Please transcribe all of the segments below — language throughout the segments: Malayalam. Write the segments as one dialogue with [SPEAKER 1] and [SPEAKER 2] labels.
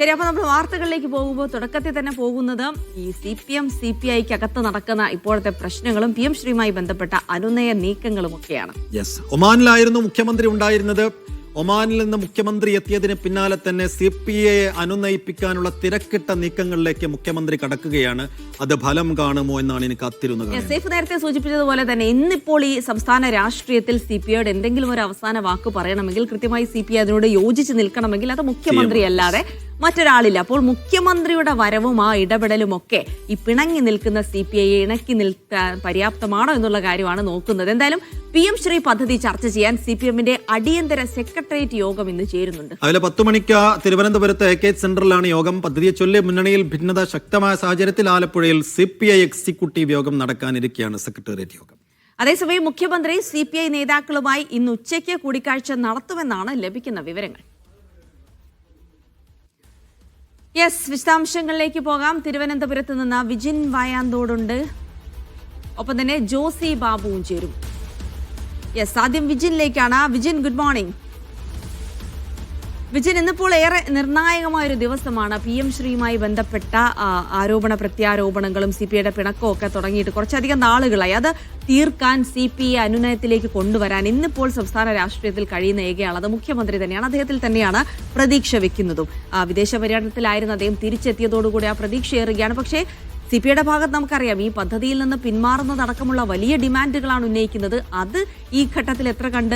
[SPEAKER 1] ശരി, അപ്പോൾ നമ്മൾ വാർത്തകളിലേക്ക് പോകുമ്പോൾ തുടക്കത്തിൽ തന്നെ പോകുന്നത് ഈ CPM CPIക്ക് അകത്ത് നടക്കുന്ന ഇപ്പോഴത്തെ പ്രശ്നങ്ങളും PM ശ്രീയുമായി ബന്ധപ്പെട്ട അനുനയ നീക്കങ്ങളും ഒക്കെയാണ്.
[SPEAKER 2] ഒമാനിലായിരുന്നു മുഖ്യമന്ത്രി ഉണ്ടായിരുന്നത്. ഒമാനിൽ നിന്ന് മുഖ്യമന്ത്രി എത്തിയതിന് പിന്നാലെ തന്നെ CPIയെ അനുനയിപ്പിക്കാനുള്ള തിരക്കിട്ട നീക്കങ്ങളിലേക്ക് മുഖ്യമന്ത്രി കടക്കുകയാണ്. അത് ഫലം കാണുമോ എന്നാണ് എനിക്ക് കാത്തിരുന്നത്.
[SPEAKER 1] സേഫ് നേരത്തെ സൂചിപ്പിച്ചതുപോലെ തന്നെ ഇന്നിപ്പോൾ ഈ സംസ്ഥാന രാഷ്ട്രീയത്തിൽ CPIയോട് എന്തെങ്കിലും ഒരു അവസാന വാക്ക് പറയണമെങ്കിൽ കൃത്യമായി CPI അതിനോട് യോജിച്ച് നിൽക്കണമെങ്കിൽ അത് മുഖ്യമന്ത്രി അല്ലാതെ മറ്റൊരാളില്ല. അപ്പോൾ മുഖ്യമന്ത്രിയുടെ വരവും ആ ഇടപെടലും ഒക്കെ ഈ പിണങ്ങി നിൽക്കുന്ന CPIയെ ഇണക്കി നിൽക്കാൻ പര്യാപ്തമാണോ എന്നുള്ള കാര്യമാണ് നോക്കുന്നത്. എന്തായാലും PM ശ്രീ പദ്ധതി ചർച്ച ചെയ്യാൻ CPMന്റെ അടിയന്തര സെക്രട്ടേറിയറ്റ് യോഗം ഇന്ന് ചേരുന്നുണ്ട്.
[SPEAKER 2] അതിലെ 10 മണിക്ക് തിരുവനന്തപുരത്ത് AK സെന്ററിലാണ് യോഗം. പദ്ധതിയെ ചൊല്ലി മുന്നണിയിൽ ഭിന്നത ശക്തമായ സാഹചര്യത്തിൽ ആലപ്പുഴയിൽ CPI എക്സിക്യൂട്ടീവ് യോഗം നടക്കാനിരിക്കുകയാണ് സെക്രട്ടേറിയറ്റ് യോഗം.
[SPEAKER 1] അതേസമയം മുഖ്യമന്ത്രി CPI നേതാക്കളുമായി ഇന്ന് ഉച്ചയ്ക്ക് കൂടിക്കാഴ്ച നടത്തുമെന്നാണ് ലഭിക്കുന്ന വിവരങ്ങൾ. വിശദാംശങ്ങളിലേക്ക് പോകാം. തിരുവനന്തപുരത്ത് നിന്ന് വിജിൻ വായാന്തോടുണ്ട്, ഒപ്പം തന്നെ ജോസി ബാബുവും ചേരും. ആദ്യം വിജിനിലേക്കാണ്. Vijin, good morning. വിജിൻ, ഇന്നിപ്പോൾ ഏറെ നിർണായകമായ ഒരു ദിവസമാണ്. PM ശ്രീയുമായി ബന്ധപ്പെട്ട ആരോപണ പ്രത്യാരോപണങ്ങളും CPIയുടെ പിണക്കവും ഒക്കെ തുടങ്ങിയിട്ട് കുറച്ചധികം നാളുകളായി. അത് തീർക്കാൻ CPI അനുനയത്തിലേക്ക് കൊണ്ടുവരാൻ ഇന്നിപ്പോൾ സംസ്ഥാന രാഷ്ട്രീയത്തിൽ കഴിയുന്ന ഏകയാളത് മുഖ്യമന്ത്രി തന്നെയാണ്. അദ്ദേഹത്തിൽ തന്നെയാണ് പ്രതീക്ഷ വെക്കുന്നതും. വിദേശ പര്യടനത്തിലായിരുന്ന അദ്ദേഹം തിരിച്ചെത്തിയതോടുകൂടി ആ പ്രതീക്ഷ ഏറുകയാണ്. പക്ഷേ CPIയുടെ ഭാഗത്ത് നമുക്കറിയാം, ഈ പദ്ധതിയിൽ നിന്ന് പിന്മാറുന്നതടക്കമുള്ള വലിയ ഡിമാൻഡുകളാണ് ഉന്നയിക്കുന്നത്. അത് ഈ ഘട്ടത്തിൽ എത്ര കണ്ട്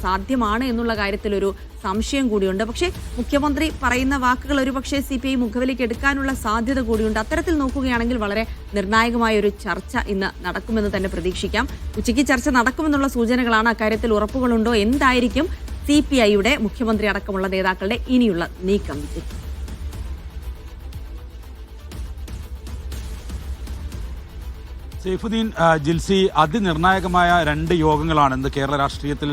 [SPEAKER 1] സാധ്യമാണ് എന്നുള്ള കാര്യത്തിൽ ഒരു സംശയം കൂടിയുണ്ട്. പക്ഷേ മുഖ്യമന്ത്രി പറയുന്ന വാക്കുകൾ ഒരുപക്ഷെ CPI മുഖവിലേക്ക് എടുക്കാനുള്ള സാധ്യത കൂടിയുണ്ട്. അത്തരത്തിൽ നോക്കുകയാണെങ്കിൽ വളരെ നിർണായകമായ ഒരു ചർച്ച ഇന്ന് നടക്കുമെന്ന് തന്നെ പ്രതീക്ഷിക്കാം. ഉച്ചയ്ക്ക് ചർച്ച നടക്കുമെന്നുള്ള സൂചനകളാണ്. അക്കാര്യത്തിൽ ഉറപ്പുകളുണ്ടോ? എന്തായിരിക്കും CPIയുടെ മുഖ്യമന്ത്രി അടക്കമുള്ള നേതാക്കളുടെ ഇനിയുള്ള നീക്കം?
[SPEAKER 3] സൈഫുദ്ദീൻ, ജിൽസി, അതിനിർണായകമായ 2 യോഗങ്ങളാണ് ഇന്ന് കേരള രാഷ്ട്രീയത്തിൽ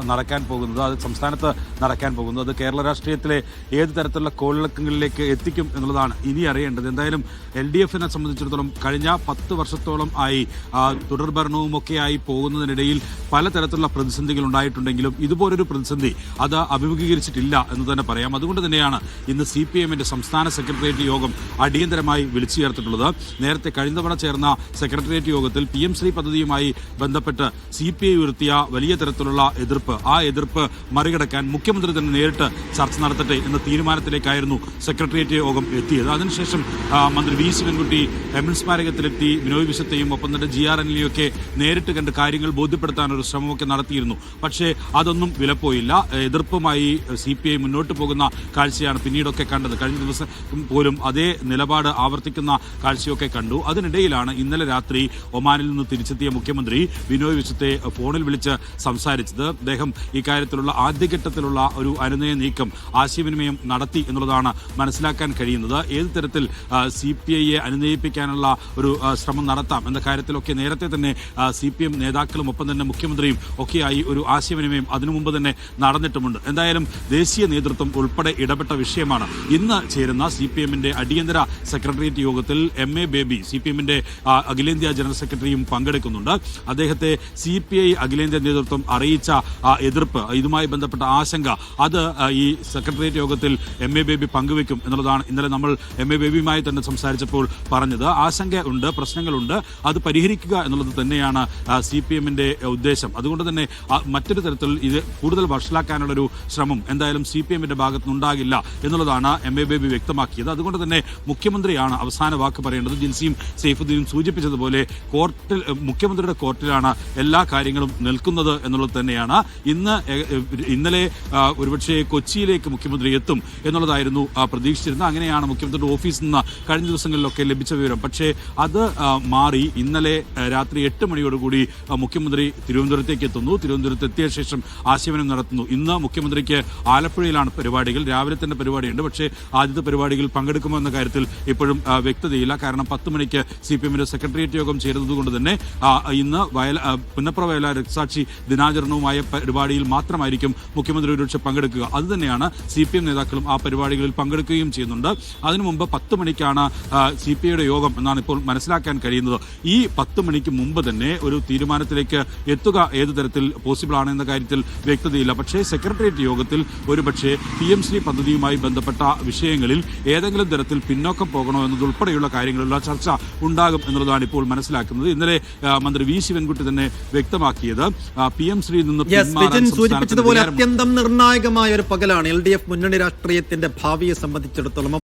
[SPEAKER 3] നടക്കാൻ പോകുന്നത്. അത് സംസ്ഥാനത്ത് നടക്കാൻ പോകുന്നത്. അത് കേരള രാഷ്ട്രീയത്തിലെ ഏത് തരത്തിലുള്ള കോളിളക്കങ്ങളിലേക്ക് എത്തിക്കും എന്നുള്ളതാണ് ഇനി അറിയേണ്ടത്. എന്തായാലും LDFനെ സംബന്ധിച്ചിടത്തോളം കഴിഞ്ഞ 10 വർഷത്തോളം ആയി തുടർഭരണവുമൊക്കെയായി പോകുന്നതിനിടയിൽ പലതരത്തിലുള്ള പ്രതിസന്ധികൾ ഉണ്ടായിട്ടുണ്ടെങ്കിലും ഇതുപോലൊരു പ്രതിസന്ധി അത് അഭിമുഖീകരിച്ചിട്ടില്ല എന്ന് തന്നെ പറയാം. അതുകൊണ്ട് തന്നെയാണ് ഇന്ന് CPMന്റെ സംസ്ഥാന സെക്രട്ടേറിയറ്റ് യോഗം അടിയന്തരമായി വിളിച്ചു ചേർത്തിട്ടുള്ളത്. നേരത്തെ കഴിഞ്ഞ തവണ ചേർന്ന സെക്രട്ടേറിയറ്റ് യോഗത്തിൽ PM ശ്രീ പദ്ധതിയുമായി ബന്ധപ്പെട്ട് CPI ഉയർത്തിയ വലിയ തരത്തിലുള്ള എതിർപ്പ്, ആ എതിർപ്പ് മറികടക്കാൻ മുഖ്യമന്ത്രി തന്നെ നേരിട്ട് ചർച്ച നടത്തട്ടെ എന്ന തീരുമാനത്തിലേക്കായിരുന്നു സെക്രട്ടേറിയറ്റ് യോഗം എത്തിയത്. അതിനുശേഷം മന്ത്രി V ശിവൻകുട്ടി MN സ്മാരകത്തിലെത്തി ബിനോയ് വിശ്വത്തെയും ഒപ്പം തന്നെ GRNനെയും ഒക്കെ നേരിട്ട് കണ്ട് കാര്യങ്ങൾ ബോധ്യപ്പെടുത്താൻ ഒരു ശ്രമമൊക്കെ നടത്തിയിരുന്നു. പക്ഷേ അതൊന്നും വിലപ്പോയില്ല. എതിർപ്പുമായി CPI മുന്നോട്ട് പോകുന്ന കാഴ്ചയാണ് പിന്നീടൊക്കെ കണ്ടത്. കഴിഞ്ഞ ദിവസം പോലും അതേ നിലപാട് ആവർത്തിക്കുന്ന കാഴ്ചയൊക്കെ കണ്ടു. അതിനിടയിലാണ് ഇന്നലെ രാത്രി ഒമാനിൽ നിന്ന് തിരിച്ചെത്തിയ മുഖ്യമന്ത്രി ബിനോയ് വിശ്വത്തെ ഫോണിൽ വിളിച്ച് സംസാരിച്ചത്. അദ്ദേഹം ഇക്കാര്യത്തിലുള്ള ആദ്യഘട്ടത്തിലുള്ള ഒരു അനുനയ നീക്കം, ആശയവിനിമയം നടത്തി എന്നുള്ളതാണ് മനസ്സിലാക്കാൻ കഴിയുന്നത്. ഏത് തരത്തിൽ CPIയെ അനുനയിപ്പിക്കാനുള്ള ഒരു ശ്രമം നടത്താം എന്ന കാര്യത്തിലൊക്കെ നേരത്തെ തന്നെ CPM നേതാക്കളും ഒപ്പം തന്നെ മുഖ്യമന്ത്രിയും ഒക്കെയായി ഒരു ആശയവിനിമയം അതിനു മുമ്പ് തന്നെ നടന്നിട്ടുമുണ്ട്. എന്തായാലും ദേശീയ നേതൃത്വം ഉൾപ്പെടെ ഇടപെട്ട വിഷയമാണ്. ഇന്ന് ചേരുന്ന CPMന്റെ അടിയന്തര സെക്രട്ടേറിയറ്റ് യോഗത്തിൽ MA ബേബി, CPMന്റെ അഖിലേന്ത്യാ ജനറൽ സെക്രട്ടറിയും പങ്കെടുക്കുന്നുണ്ട്. അദ്ദേഹത്തെ CPI അഖിലേന്ത്യാ നേതൃത്വം അറിയിച്ച എതിർപ്പ്, ഇതുമായി ബന്ധപ്പെട്ട ആശങ്ക, അത് ഈ സെക്രട്ടേറിയറ്റ് യോഗത്തിൽ MA ബേബി പങ്കുവെക്കും എന്നുള്ളതാണ് ഇന്നലെ നമ്മൾ MA ബേബിയുമായി തന്നെ സംസാരിച്ചപ്പോൾ പറഞ്ഞത്. ആശങ്ക ഉണ്ട്, പ്രശ്നങ്ങളുണ്ട്, അത് പരിഹരിക്കുക എന്നുള്ളത് തന്നെയാണ് CPMന്റെ ഉദ്ദേശം. അതുകൊണ്ട് തന്നെ മറ്റൊരു തരത്തിൽ ഇത് കൂടുതൽ വഷളാക്കാനുള്ളൊരു ശ്രമം എന്തായാലും CPMന്റെ ഭാഗത്തുനിന്നുണ്ടാകില്ല എന്നുള്ളതാണ് MA ബേബി വ്യക്തമാക്കിയത്. അതുകൊണ്ട് തന്നെ മുഖ്യമന്ത്രിയാണ് അവസാന വാക്ക് പറയേണ്ടത്. ജിൻസിയും സൈഫുദ്ദീനും സൂചിപ്പിച്ചതുപോലെ കോർട്ടിൽ, മുഖ്യമന്ത്രിയുടെ കോർട്ടിലാണ് എല്ലാ കാര്യങ്ങളും നിൽക്കുന്നത് എന്നുള്ളത് തന്നെയാണ്. ഇന്നലെ ഒരുപക്ഷെ കൊച്ചിയിലേക്ക് മുഖ്യമന്ത്രി എത്തും എന്നുള്ളതായിരുന്നു പ്രതീക്ഷിച്ചിരുന്നത്. അങ്ങനെയാണ് മുഖ്യമന്ത്രിയുടെ ഓഫീസിൽ നിന്ന് കഴിഞ്ഞ ദിവസങ്ങളിലൊക്കെ ലഭിച്ച വിവരം. പക്ഷേ അത് മാറി ഇന്നലെ രാത്രി 8 മണിയോടുകൂടി മുഖ്യമന്ത്രി തിരുവനന്തപുരത്തേക്ക് എത്തുന്നു. തിരുവനന്തപുരത്ത് എത്തിയ ശേഷം ആശയവിനിമയം നടത്തുന്നു. ഇന്ന് മുഖ്യമന്ത്രിക്ക് ആലപ്പുഴയിലാണ് പരിപാടികൾ. രാവിലെ തന്നെ പരിപാടിയുണ്ട്. പക്ഷേ ആദ്യത്തെ പരിപാടികൾ പങ്കെടുക്കുമോ എന്ന കാര്യത്തിൽ ഇപ്പോഴും വ്യക്തതയില്ല. കാരണം 10 മണിക്ക് CPMന്റെ സെക്രട്ടേറിയറ്റ് സെക്രട്ടേറിയറ്റ് യോഗം ചേരുന്നതുകൊണ്ട് തന്നെ ഇന്ന് പുന്നപ്ര വയലാർ രക്തസാക്ഷി ദിനാചരണവുമായ പരിപാടിയിൽ മാത്രമായിരിക്കും മുഖ്യമന്ത്രി ഒരുപക്ഷെ പങ്കെടുക്കുക. അതുതന്നെയാണ് CPM നേതാക്കളും ആ പരിപാടികളിൽ പങ്കെടുക്കുകയും ചെയ്യുന്നുണ്ട്. അതിനു മുമ്പ് 10 മണിക്കാണ് CPIയുടെ യോഗം എന്നാണ് ഇപ്പോൾ മനസ്സിലാക്കാൻ കഴിയുന്നത്. ഈ 10 മണിക്ക് മുമ്പ് തന്നെ ഒരു തീരുമാനത്തിലേക്ക് എത്തുക ഏതു തരത്തിൽ പോസിബിൾ ആണ് എന്ന കാര്യത്തിൽ വ്യക്തതയില്ല. പക്ഷേ സെക്രട്ടേറിയറ്റ് യോഗത്തിൽ ഒരുപക്ഷെ PM ശ്രീ പദ്ധതിയുമായി ബന്ധപ്പെട്ട വിഷയങ്ങളിൽ ഏതെങ്കിലും തരത്തിൽ പിന്നോക്കം പോകണോ എന്നതുൾപ്പെടെയുള്ള കാര്യങ്ങളുള്ള ചർച്ച ഉണ്ടാകും എന്നുള്ളതാണ് ഇപ്പോൾ മനസ്സിലാക്കുന്നത്. ഇന്നലെ മന്ത്രി V ശിവൻകുട്ടി തന്നെ വ്യക്തമാക്കിയത് PM ശ്രീയിൽ നിന്ന്
[SPEAKER 2] സൂചിപ്പിച്ചതുപോലെ അത്യന്തം നിർണായകമായ ഒരു പകലാണ് LDF മുന്നണി രാഷ്ട്രീയത്തിന്റെ ഭാവിയെ സംബന്ധിച്ചിടത്തോളം.